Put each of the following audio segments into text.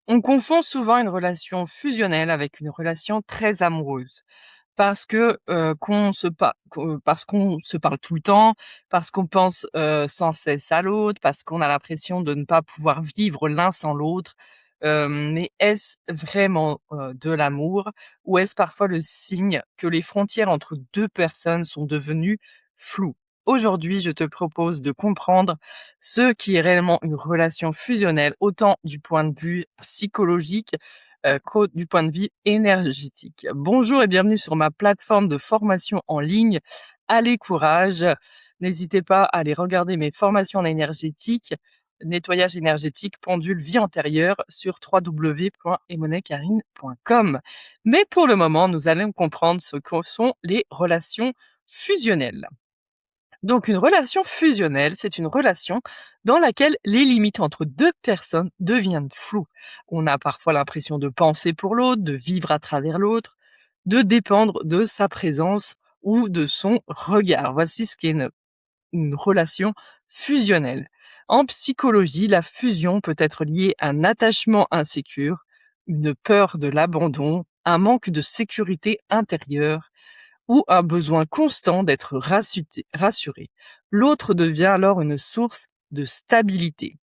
On confond souvent une relation fusionnelle avec une relation très amoureuse parce que, parce qu'on se parle tout le temps, parce qu'on pense, sans cesse à l'autre, parce qu'on a l'impression de ne pas pouvoir vivre l'un sans l'autre. Mais est-ce vraiment, de l'amour ou est-ce parfois le signe que les frontières entre 2 personnes sont devenues floues? Aujourd'hui, je te propose de comprendre ce qui est réellement une relation fusionnelle, autant du point de vue psychologique, qu'au du point de vue énergétique. Bonjour et bienvenue sur ma plateforme de formation en ligne, Allez Courage. N'hésitez pas à aller regarder mes formations en énergétique, nettoyage énergétique, pendule, vie antérieure sur www.emonekarine.com. Mais pour le moment, nous allons comprendre ce que sont les relations fusionnelles. Donc une relation fusionnelle, c'est une relation dans laquelle les limites entre 2 personnes deviennent floues. On a parfois l'impression de penser pour l'autre, de vivre à travers l'autre, de dépendre de sa présence ou de son regard. Voici ce qu'est une relation fusionnelle. En psychologie, la fusion peut être liée à un attachement insécure, une peur de l'abandon, un manque de sécurité intérieure ou un besoin constant d'être rassuré. L'autre devient alors une source de stabilité.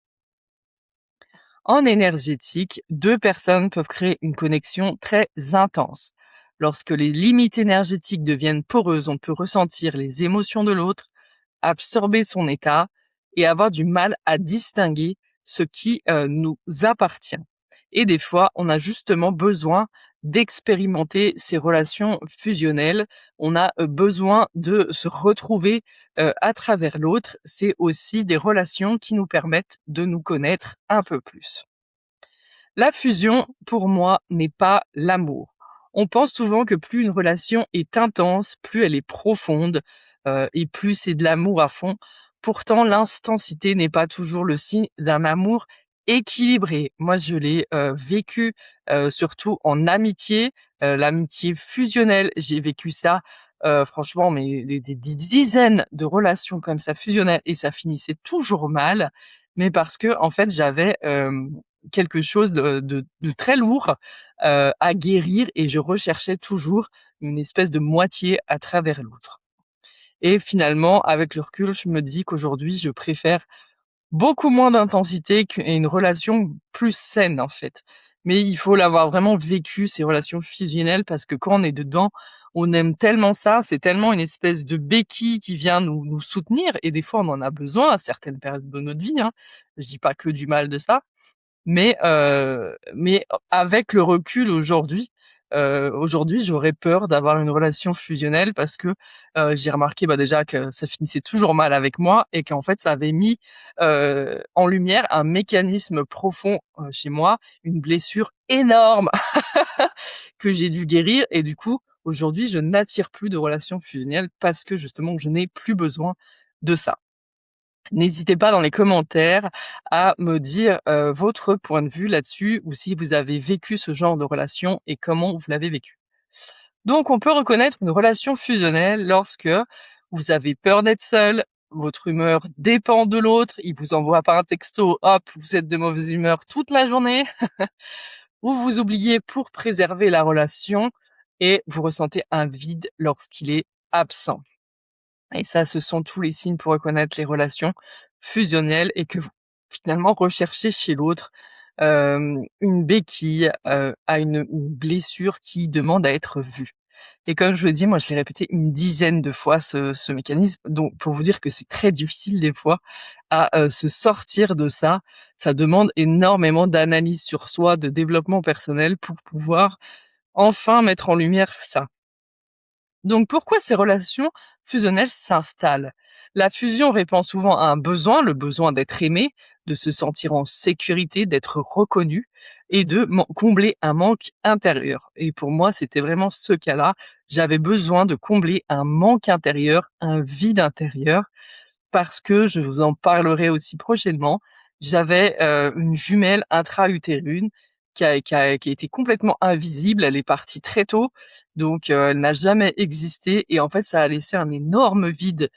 En énergétique, 2 personnes peuvent créer une connexion très intense. Lorsque les limites énergétiques deviennent poreuses, on peut ressentir les émotions de l'autre, absorber son état et avoir du mal à distinguer ce qui nous appartient. Et des fois, on a justement besoin d'expérimenter ces relations fusionnelles. On a besoin de se retrouver à travers l'autre. C'est aussi des relations qui nous permettent de nous connaître un peu plus. La fusion, pour moi, n'est pas l'amour. On pense souvent que plus une relation est intense, plus elle est profonde, et plus c'est de l'amour à fond. Pourtant, l'intensité n'est pas toujours le signe d'un amour équilibré. Moi, je l'ai, vécu, surtout en amitié, l'amitié fusionnelle. J'ai vécu ça, franchement, mais des dizaines de relations comme ça fusionnelles et ça finissait toujours mal, mais parce que en fait, j'avais, quelque chose de très lourd, à guérir et je recherchais toujours une espèce de moitié à travers l'autre. Et finalement, avec le recul, je me dis qu'aujourd'hui, je préfère beaucoup moins d'intensité et une relation plus saine, en fait. Mais il faut l'avoir vraiment vécu, ces relations fusionnelles, parce que quand on est dedans, on aime tellement ça, c'est tellement une espèce de béquille qui vient nous soutenir et des fois, on en a besoin à certaines périodes de notre vie, hein. Je dis pas que du mal de ça, mais avec le recul aujourd'hui, j'aurais peur d'avoir une relation fusionnelle parce que, j'ai remarqué, bah, déjà que ça finissait toujours mal avec moi et qu'en fait ça avait mis, en lumière un mécanisme profond, chez moi, une blessure énorme que j'ai dû guérir et du coup, aujourd'hui, je n'attire plus de relations fusionnelles parce que justement je n'ai plus besoin de ça. N'hésitez pas dans les commentaires à me dire, votre point de vue là-dessus ou si vous avez vécu ce genre de relation et comment vous l'avez vécu. Donc on peut reconnaître une relation fusionnelle lorsque vous avez peur d'être seul, votre humeur dépend de l'autre, il vous envoie pas un texto, hop, vous êtes de mauvaise humeur toute la journée, ou vous oubliez pour préserver la relation et vous ressentez un vide lorsqu'il est absent. Et ça, ce sont tous les signes pour reconnaître les relations fusionnelles et que vous, finalement, recherchez chez l'autre, une béquille, à une blessure qui demande à être vue. Et comme je le dis, moi, je l'ai répété une dizaine de fois ce mécanisme, donc pour vous dire que c'est très difficile des fois à, se sortir de ça. Ça demande énormément d'analyse sur soi, de développement personnel pour pouvoir enfin mettre en lumière ça. Donc pourquoi ces relations fusionnelles s'installent? La fusion répond souvent à un besoin, le besoin d'être aimé, de se sentir en sécurité, d'être reconnu et de combler un manque intérieur. Et pour moi, c'était vraiment ce cas-là. J'avais besoin de combler un manque intérieur, un vide intérieur, parce que je vous en parlerai aussi prochainement. J'avais, une jumelle intra-utérine qui a été complètement invisible. Elle est partie très tôt, donc elle n'a jamais existé et en fait, ça a laissé un énorme vide,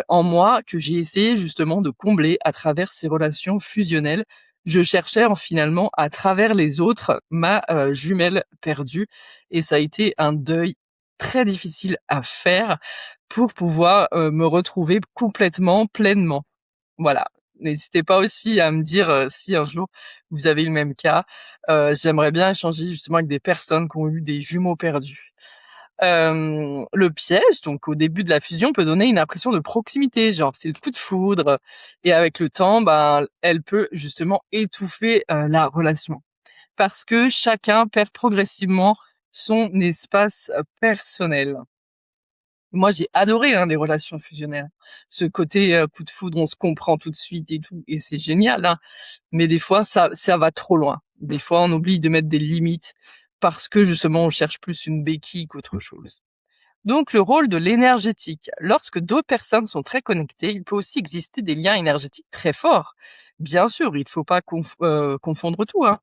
en moi que j'ai essayé justement de combler à travers ces relations fusionnelles. Je cherchais finalement à travers les autres ma jumelle perdue et ça a été un deuil très difficile à faire pour pouvoir me retrouver complètement, pleinement. Voilà. N'hésitez pas aussi à me dire si un jour vous avez le même cas. J'aimerais bien échanger justement avec des personnes qui ont eu des jumeaux perdus. Le piège, donc au début de la fusion, peut donner une impression de proximité, genre c'est le coup de foudre et avec le temps, ben, elle peut justement étouffer, la relation. Parce que chacun perd progressivement son espace, personnel. Moi, j'ai adoré, hein, les relations fusionnelles. Ce côté, coup de foudre, on se comprend tout de suite et tout et c'est génial, hein. Mais des fois, ça va trop loin. Des fois, on oublie de mettre des limites parce que justement, on cherche plus une béquille qu'autre chose. Donc le rôle de l'énergétique. Lorsque 2 personnes sont très connectées, il peut aussi exister des liens énergétiques très forts. Bien sûr, il ne faut pas confondre tout, hein.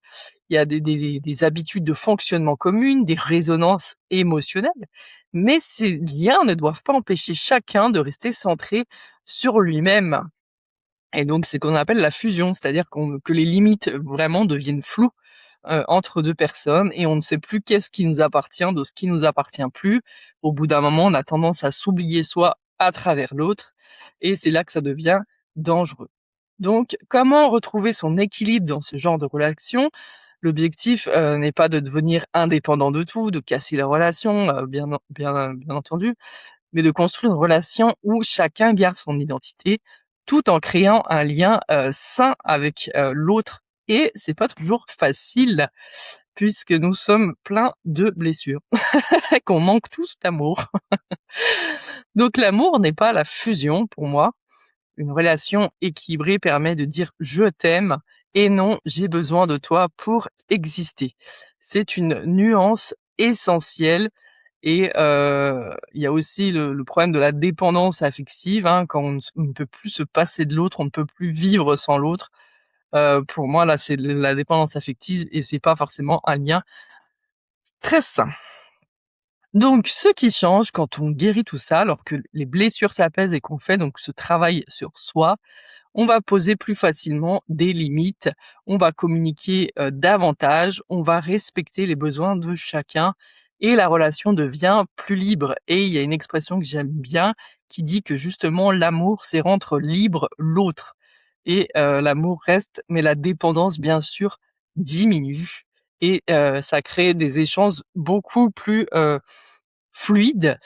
Il y a des habitudes de fonctionnement communes, des résonances émotionnelles, mais ces liens ne doivent pas empêcher chacun de rester centré sur lui-même. Et donc c'est ce qu'on appelle la fusion, c'est-à-dire que les limites vraiment deviennent floues entre 2 personnes et on ne sait plus qu'est-ce qui nous appartient de ce qui nous appartient plus. Au bout d'un moment, on a tendance à s'oublier soi à travers l'autre et c'est là que ça devient dangereux. Donc comment retrouver son équilibre dans ce genre de relation? L'objectif, n'est pas de devenir indépendant de tout, de casser la relation, bien entendu, mais de construire une relation où chacun garde son identité, tout en créant un lien, sain avec, l'autre et c'est pas toujours facile puisque nous sommes pleins de blessures, qu'on manque tous d'amour. Donc l'amour n'est pas la fusion pour moi. Une relation équilibrée permet de dire je t'aime et non j'ai besoin de toi pour exister. C'est une nuance essentielle et il y a aussi le problème de la dépendance affective, hein, quand on ne peut plus se passer de l'autre, on ne peut plus vivre sans l'autre. Pour moi là, c'est de la dépendance affective et c'est pas forcément un lien très sain. Donc ce qui change quand on guérit tout ça, alors que les blessures s'apaisent et qu'on fait donc ce travail sur soi, on va poser plus facilement des limites, on va communiquer, davantage, on va respecter les besoins de chacun et la relation devient plus libre et il y a une expression que j'aime bien qui dit que justement l'amour, c'est rendre libre l'autre et l'amour reste, mais la dépendance bien sûr diminue et ça crée des échanges beaucoup plus, fluides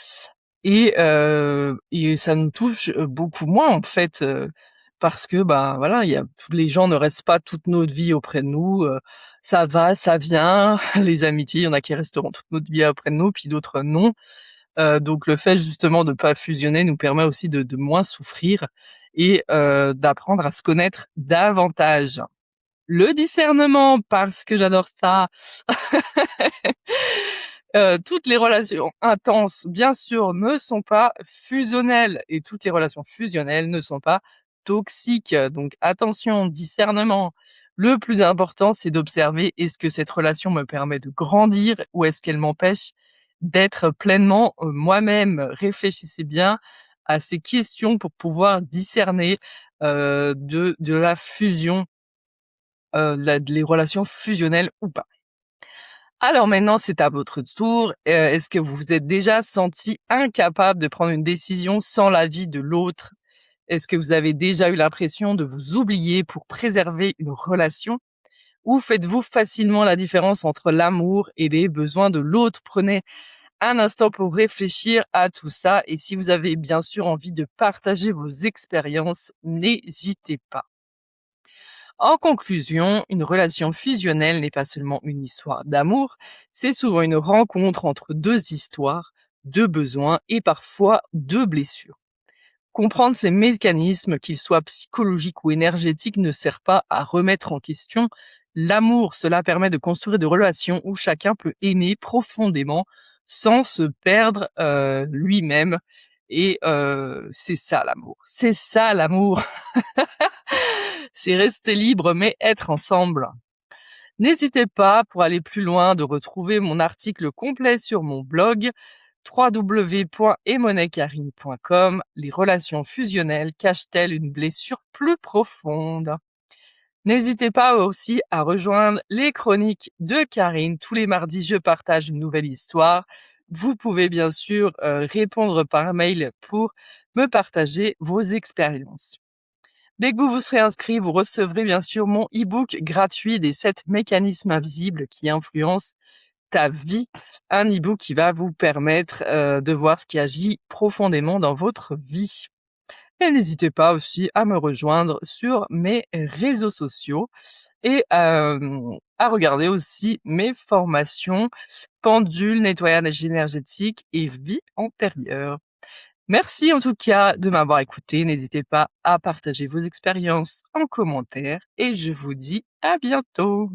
et ça nous touche, beaucoup moins en fait, parce que, bah, voilà, il y a tous les gens ne restent pas toute notre vie auprès de nous, ça va, ça vient. Les amitiés, il y en a qui resteront toute notre vie auprès de nous, puis d'autres non. Donc le fait justement de pas fusionner nous permet aussi de moins souffrir et d'apprendre à se connaître davantage. Le discernement, parce que j'adore ça. Toutes les relations intenses, bien sûr, ne sont pas fusionnelles et toutes les relations fusionnelles ne sont pas toxiques. Donc attention, discernement. Le plus important, c'est d'observer est-ce que cette relation me permet de grandir ou est-ce qu'elle m'empêche d'être pleinement, moi-même? Réfléchissez bien à ces questions pour pouvoir discerner, de la fusion, la les relations fusionnelles ou pas. Alors maintenant, c'est à votre tour. Est-ce que vous vous êtes déjà senti incapable de prendre une décision sans l'avis de l'autre? Est-ce que vous avez déjà eu l'impression de vous oublier pour préserver une relation? Ou faites-vous facilement la différence entre l'amour et les besoins de l'autre? Prenez un instant pour réfléchir à tout ça et si vous avez bien sûr envie de partager vos expériences, n'hésitez pas. En conclusion, une relation fusionnelle n'est pas seulement une histoire d'amour, c'est souvent une rencontre entre deux histoires, deux besoins et parfois deux blessures. Comprendre ces mécanismes, qu'ils soient psychologiques ou énergétiques, ne sert pas à remettre en question l'amour. Cela permet de construire des relations où chacun peut aimer profondément sans se perdre lui-même. Et c'est ça l'amour. C'est ça l'amour. C'est rester libre mais être ensemble. N'hésitez pas, pour aller plus loin, de retrouver mon article complet sur mon blog www.emonekarine.com. Les relations fusionnelles cachent-elles une blessure plus profonde? N'hésitez pas aussi à rejoindre les chroniques de Karine. Tous les mardis, je partage une nouvelle histoire. Vous pouvez bien sûr, répondre par mail pour me partager vos expériences. Dès que vous vous serez inscrit, vous recevrez bien sûr mon e-book gratuit des 7 mécanismes invisibles qui influencent ta vie. Un e-book qui va vous permettre, de voir ce qui agit profondément dans votre vie. Et n'hésitez pas aussi à me rejoindre sur mes réseaux sociaux et à regarder aussi mes formations pendule, nettoyage énergétique et vie antérieure. Merci en tout cas de m'avoir écouté. N'hésitez pas à partager vos expériences en commentaire et je vous dis à bientôt.